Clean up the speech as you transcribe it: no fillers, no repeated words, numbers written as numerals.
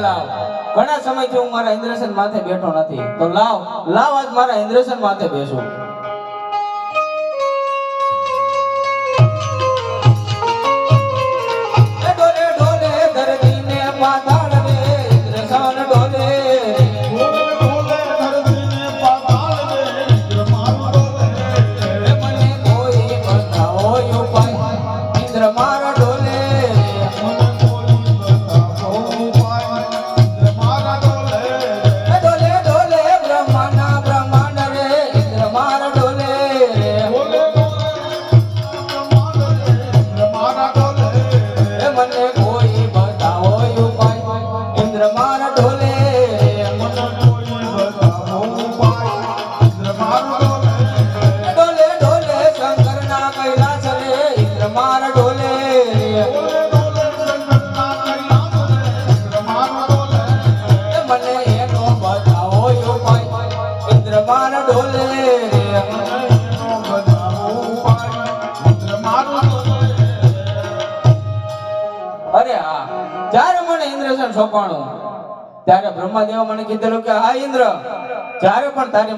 લાવ ઘણા સમયથી હું મારા ઇન્દ્રસન માથે બેઠો નથી તો લાવ આજ મારા ઇન્દ્રસન માથે બેસું ડોલે ડોલે ધરતી ને પાતાળ રે ઇન્દ્રસન ડોલે અરે હા જ્યારે મને ઇન્દ્રસન સોંપાણું ત્યારે બ્રહ્માદેવ મને કીધેલું કે હા ઇન્દ્ર જ્યારે પણ તારી